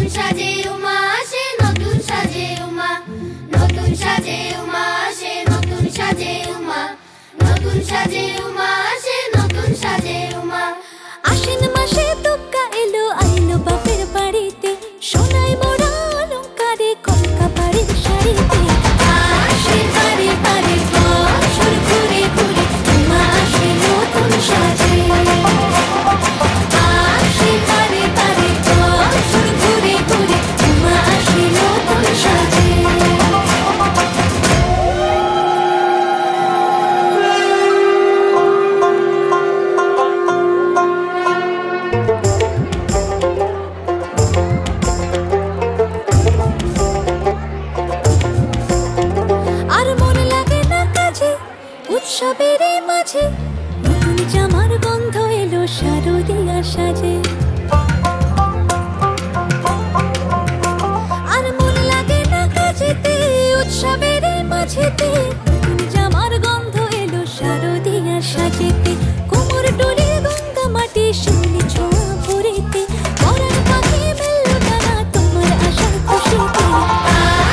নতুন সাজে উমা আসে, নতুন সাজে উমা, নতুন সাজে উমা আসে, নতুন সাজে উমা, নতুন সাজে উমা আসে, নতুন সাজে উমা। আশ্বিন মাসে দুগ্গা এলো, আইলো বাপের বাড়িতে, সোনায় মোড়া অলংকারে কলকা বাড়ির শাড়িতে। আসে বারে বারে বছর ঘুরে ঘুরে, উমা আসে নতুন সাজে। আসে বারে বারে বছর ঘুরে ঘুরে, উমা আসে নতুন সাজে। উৎসবের মাঝে নতুন জামার গন্ধ এলো, শারদিয়া সাজে। আর মন লাগে না কাজেতে, উৎসবের মাঝেতে নতুন জামার গন্ধ এলো, শারদিয়া সাজেতে। কোমর ডোলে গঙ্গা মাটি, শিউলি ছোঁয়া ভরিতে, পরাণ পাখি মেললো ডানা তোমার আশার খুশিতে।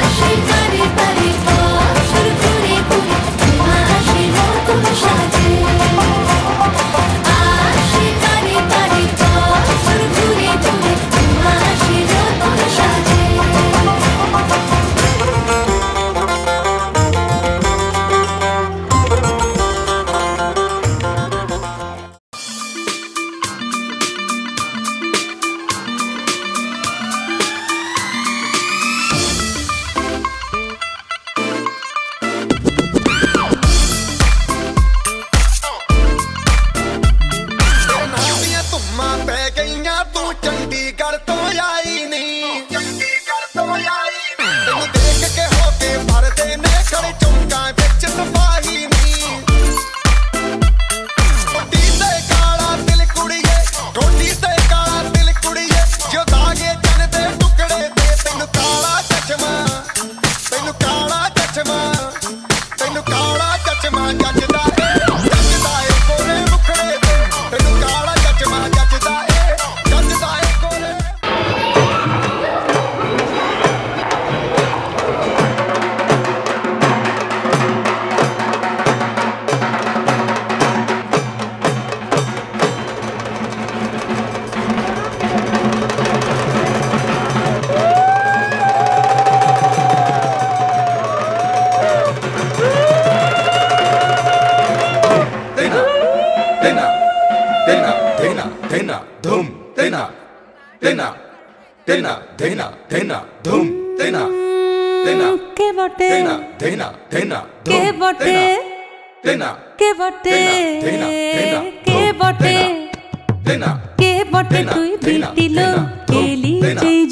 আসে বারে বারে বছর ঘুরে ঘুরে, উমা আসে নতুন সাজে। আসে বারে বারে বছর ঘুরে ঘুরে, উমা আসে নতুন সাজে।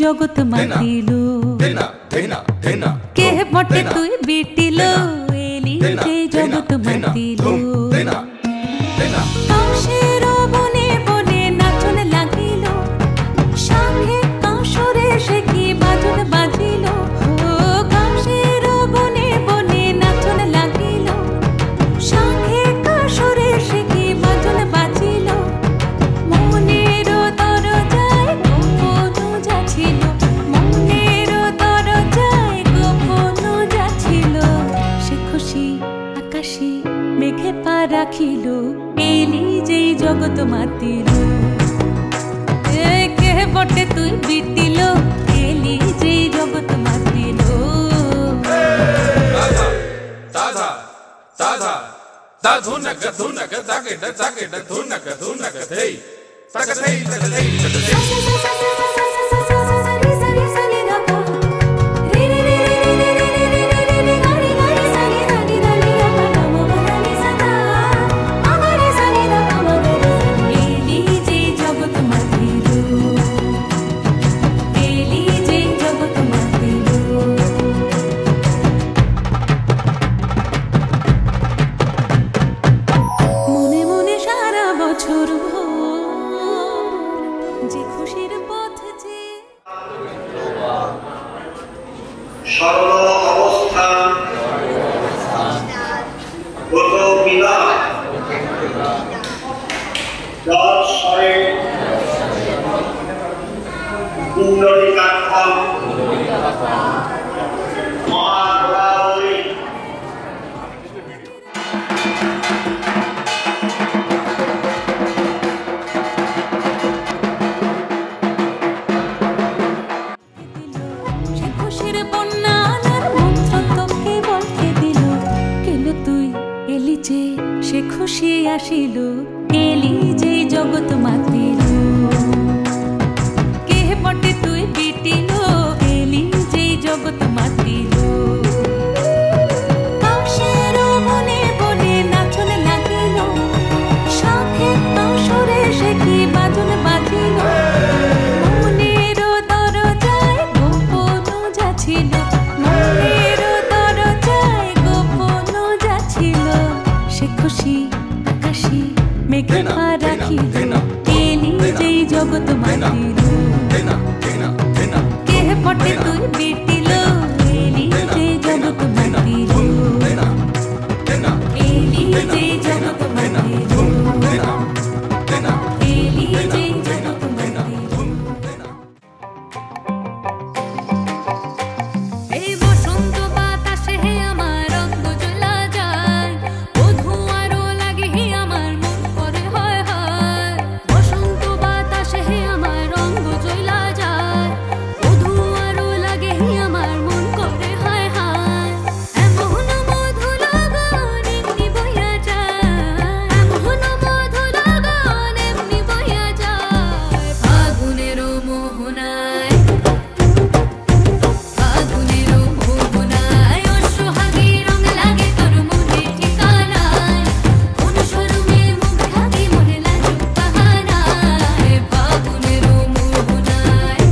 জগৎ মাতিলো কে বটে তুই বিটিলো, এলি যে জগৎ মাতিলো। কাশের বনে বনে নাচন লাগিল, সাথে কাশরে সে কি বাজন বাজিল। কাশের বনে বনে নাচন লাগিল, সাথে কাশরে সে কি বাজন বাজিল। মনের দরজায় গোপন যাচ্ছিল, মনের দরজায় গোপন যাচ্ছিল। সে খুশি আকাশে মেঘে পা রাখিল, এলি যেই জগৎ মাতিল। কে বটে তুই বিটিল, এলি যেই জগৎ মাতিল। সাধা সাধা সা ধুনক ধুনক জাগেট জাগেট ধুনক ধুনক ধেই সাগ ধেই সাগ ধেই সাগ ধেই। সরল অবস্থান গত বিবাহ জল স্বরে কুণ্ডলিকাক্ষ সে খুশি আসিল এলি যে জগৎ মাতিল কে পটে তুই বিটিল এলি যে জগৎ মাতিল কাশের মনে বলে নাচন লাগিল সাথে কাশরে সে কি বাজন বাজিল মনের দরজায় গোপন যাচ্ছিল মনের দরজায় গোপন যাচ্ছিল সে খুশি আকাশি মেঘে রাখি এলি যেই জগৎ মাতিল কে পটে তুই বিটিল এলি যেই জগৎ মাতিল এলি যেই জগৎ মাতিল এলি যেই জগৎ মাতিল এই বসন্ত বাতাসে আমার রঙ্গ জ্বলা যায় বধূ আরো লাগে আমার মন করে হয় হয় বসন্ত বাতাসে আমার রঙ্গ জ্বলা যায় বধূ আরো লাগে আমার মন করে হয় হয় এমন মধু লগন এমনি বইয়া যায় এমন মধু লগন এমনি বইয়া যায় ফাগুনের মোহনায় ফাগুনের মোহনায় ও সোহাগী রং লাগে তোর মনে ঠিকানায় কোন শরমে মুখ ঢাকি মনে লাজুক বাহানায় ফাগুনের মোহনায়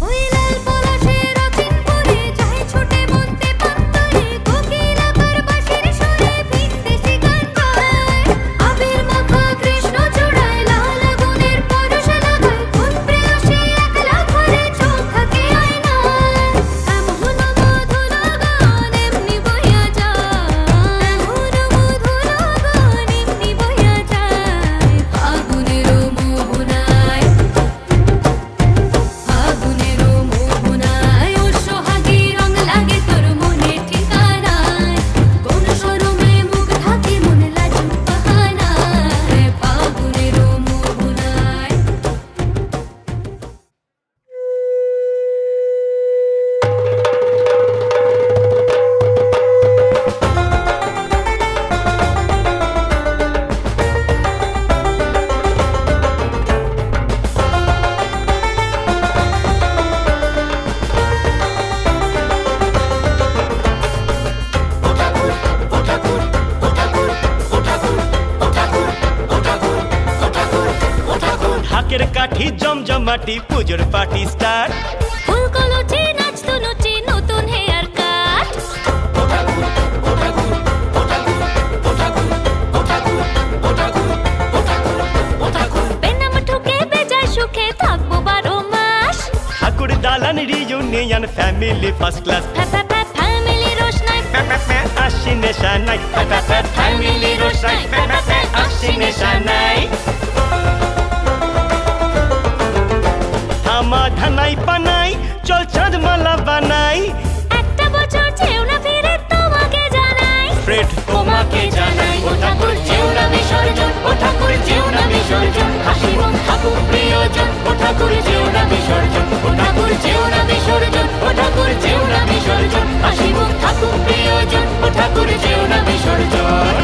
ওই লাল পলাশের রচিন পরে যায় ছোটে বনতে পান্তরে কোকিল আকার বাঁশির সুরে ভিনদেশি গান গায় আবির মাখা কৃষ্ণ চূড়ায় লাল আগুনের পরশ লাগায় কোন প্রেয়সী একলা ঘরে চোখ থাকে আয়নায় এমন মধু লগন এমনি বইয়া যায় এমন মধু লগন এমনি বইয়া যায় ফাগুনের মোহনায় ফাগুনের মোহনায় ও সোহাগী রং লাগে তোর মনে ঠিকানায় কোন শরমে মুখ ঢাকি মনে লাজুক বাহানায় ফাগুনের মোহনায় ঢাকের কাঠি জমজমাটি পুজোর পার্টি স্টার্ট ফুলকলচি নাচতো নচি নতুন হেয়ার কাট বেনাম ঠুকে বেজায় সুখে থাকবো 12 মাস ঠাকুর দালান reunion family first class family রোশনাই আসি নেশা নাই ফ্যামিলি রোশনাই আসি নেশা নাই থামা ধানাই পানাই চল চাঁদ মালা বানাই একটা বছর যেও না ফিরে তোমাকে জানাই ফ্রেড তোমাকে জানাই ও ঠাকুর যেও না বিসর্জন ও ঠাকুর যেও না বিসর্জন হাসি মুখ ঠাকুর প্রিয়জন ও ঠাকুর যেও না বিসর্জন ও ঠাকুর যেও না বিসর্জন ও ঠাকুর যেও না বিসর্জন হাসি মুখ ঠাকুর প্রিয়জন ও ঠাকুর যেও না বিসর্জন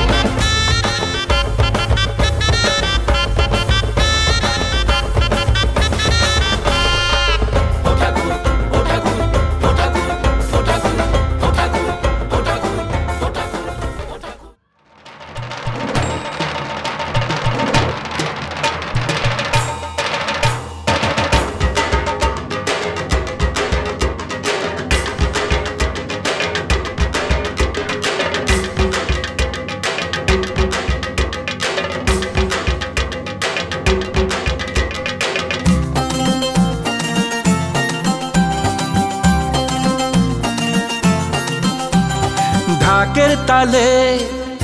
ঢাকের তালে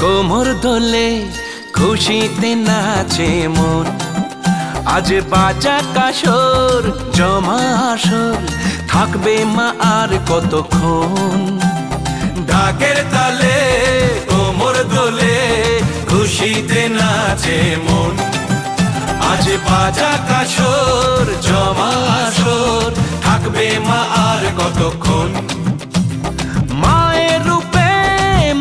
কোমর দোলে খুশিতে নাচে মন আজ বাজা কাসর জমা আসর থাকবে মা আর কতক্ষণ ঢাকের তালে কোমর দোলে খুশিতে নাচে মন আজ বাজা কাসর জমা আসর থাকবে মা আর কতক্ষণ মায়ের রূপে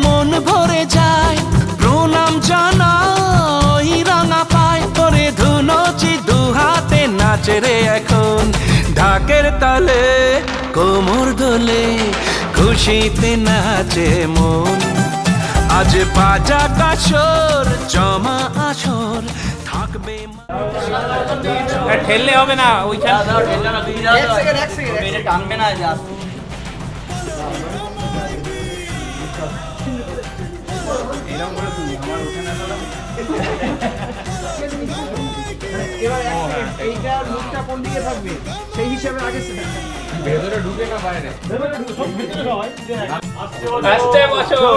মন ভরে যায় প্রণাম জানাই রাঙা পায় করে ধুনচি দুহাতে নাচে রে এখন ঢাকের তালে কোমর দোলে খুশিতে নাচে মন আজ বাজা কাসর জমা আসর থাকবে ঠেললে হবে না ওইখানে টানবে না এইটার লুকটা কোন দিকে থাকবে সেই হিসাবে আগে ভেতরে ঢুকে না বাইরে ভেতরে ঢুকে সব ভিতরে হয় আসতে বছর